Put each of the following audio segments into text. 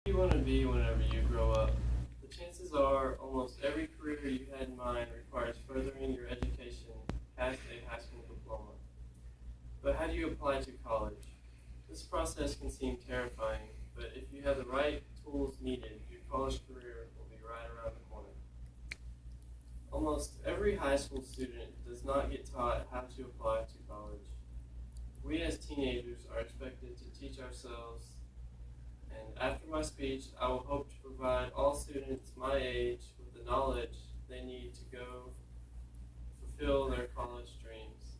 You want to be whenever you grow up? The chances are almost every career you had in mind requires furthering your education past a high school diploma. But how do you apply to college? This process can seem terrifying, but if you have the right tools needed, your college career will be right around the corner. Almost every high school student does not get taught how to apply to college. We as teenagers are expected to teach ourselves, and after my speech, I will hope to provide all students my age with the knowledge they need to go fulfill their college dreams.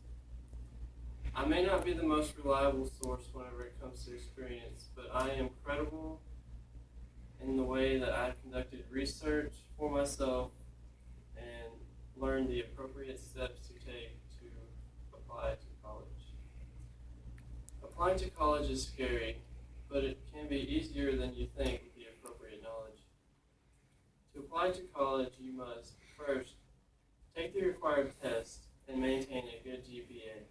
I may not be the most reliable source whenever it comes to experience, but I am credible in the way that I conducted research for myself and learned the appropriate steps to take to apply to college. Applying to college is scary, but it can be easier than you think with the appropriate knowledge. To apply to college, you must first take the required test and maintain a good GPA.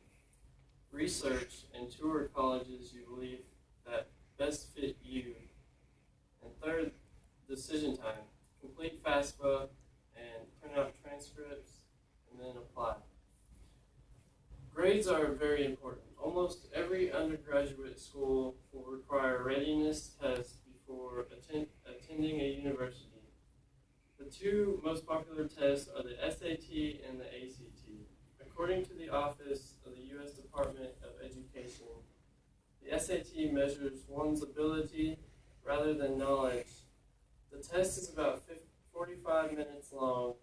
Research and tour colleges you believe that best fit you. And third, decision time. Complete FAFSA and print out transcripts and then apply. Grades are very important. Almost every undergraduate school will require a readiness test before attending a university. The two most popular tests are the SAT and the ACT. According to the Office of the U.S. Department of Education, the SAT measures one's ability rather than knowledge. The test is about 45 minutes long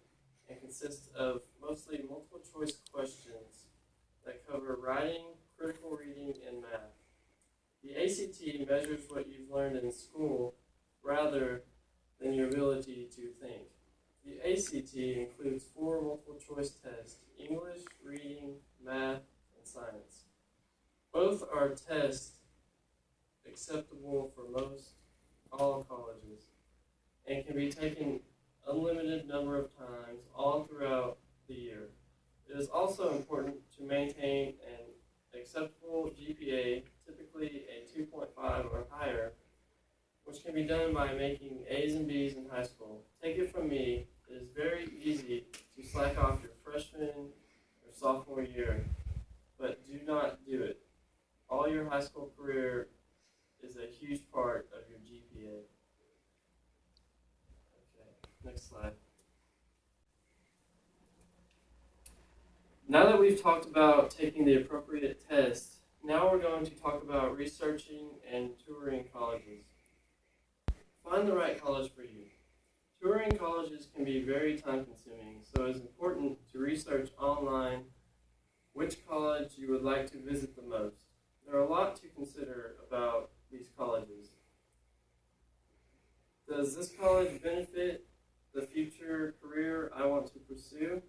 and consists of mostly multiple choice questions that cover writing, critical reading, and math. The ACT measures what you've learned in school rather than your ability to think. The ACT includes 4 multiple choice tests: English, reading, math, and science. Both are tests acceptable for most all colleges and can be taken unlimited number of times all throughout the year. It is also important to maintain an acceptable GPA, typically a 2.5 or higher, which can be done by making A's and B's in high school. Take it from me, it is very easy to slack off your freshman or sophomore year, but do not do it. All your high school career is a huge part of your GPA. Okay, next slide. Now that we've talked about taking the appropriate test, now we're going to talk about researching and touring colleges. Find the right college for you. Touring colleges can be very time consuming, so it's important to research online which college you would like to visit the most. There are a lot to consider about these colleges. Does this college benefit the future career I want to pursue?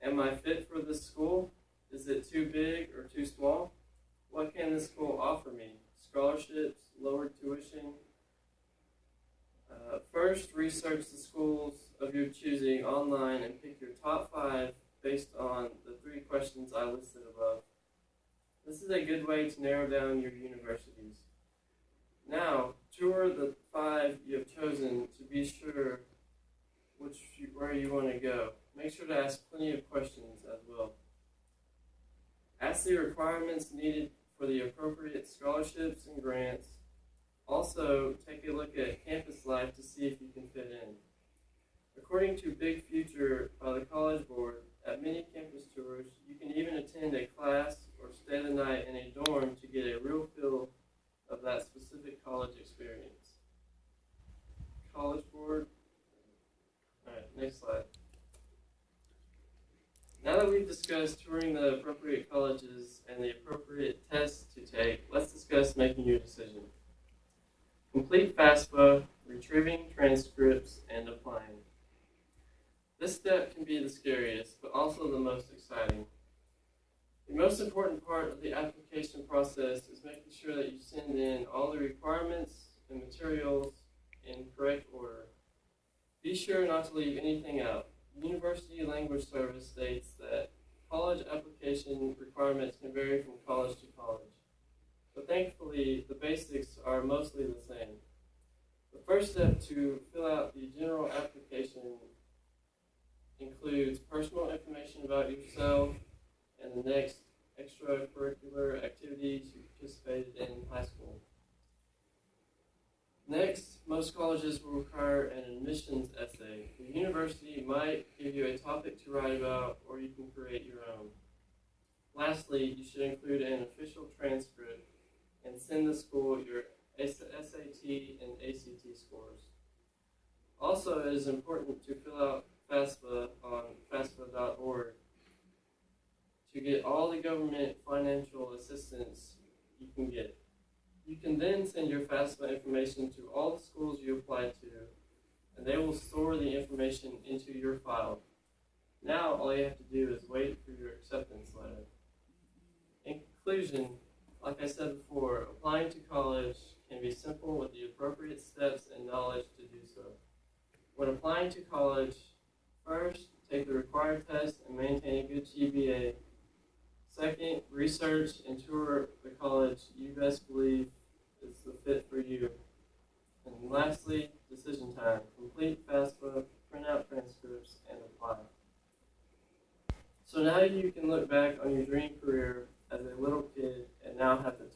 Am I fit for this school? Is it too big or too small? What can this school offer me? Scholarships, lower tuition? First, research the schools of your choosing online and pick your top 5 based on the 3 questions I listed above. This is a good way to narrow down your universities. Now, tour the 5 you have chosen to be sure where you want to go. Make sure to ask plenty of questions as well. Ask the requirements needed for the appropriate scholarships and grants. Also, take a look at campus life to see if you can fit in. According to Big Future by the College Board, at many campus tours, you can even attend a class or stay the night in a dorm to get a real feel of that specific college experience. College Board. Alright, next slide. Now that we've discussed touring the appropriate colleges and the appropriate tests to take, let's discuss making your decision. Complete FAFSA, retrieving transcripts, and applying. This step can be the scariest, but also the most exciting. The most important part of the application process is making sure that you send in all the requirements and materials in correct order. Be sure not to leave anything out. University Language Service states that college application requirements can vary from college to college, but thankfully the basics are mostly the same. first step to fill out the general application includes personal information about yourself and the next extracurricular activities you participated in high school. Next, most colleges will require an admissions essay. The university might give you a topic to write about, or you can create your own. Lastly, you should include an official transcript and send the school your SAT and ACT scores. Also, it is important to fill out FAFSA on FAFSA.org to get all the government financial assistance you can get. You can then send your FAFSA information to all the schools you applied to, and they will store the information into your file. Now, all you have to do is wait for your acceptance letter. In conclusion, like I said before, applying to college can be simple with the appropriate steps and knowledge to do so. When applying to college, first, take the required test and maintain a good GPA. Second, research and tour the college you best believe is the fit for you. And lastly, decision time. Complete FAFSA, print out transcripts, and apply. So now you can look back on your dream career as a little kid and now have the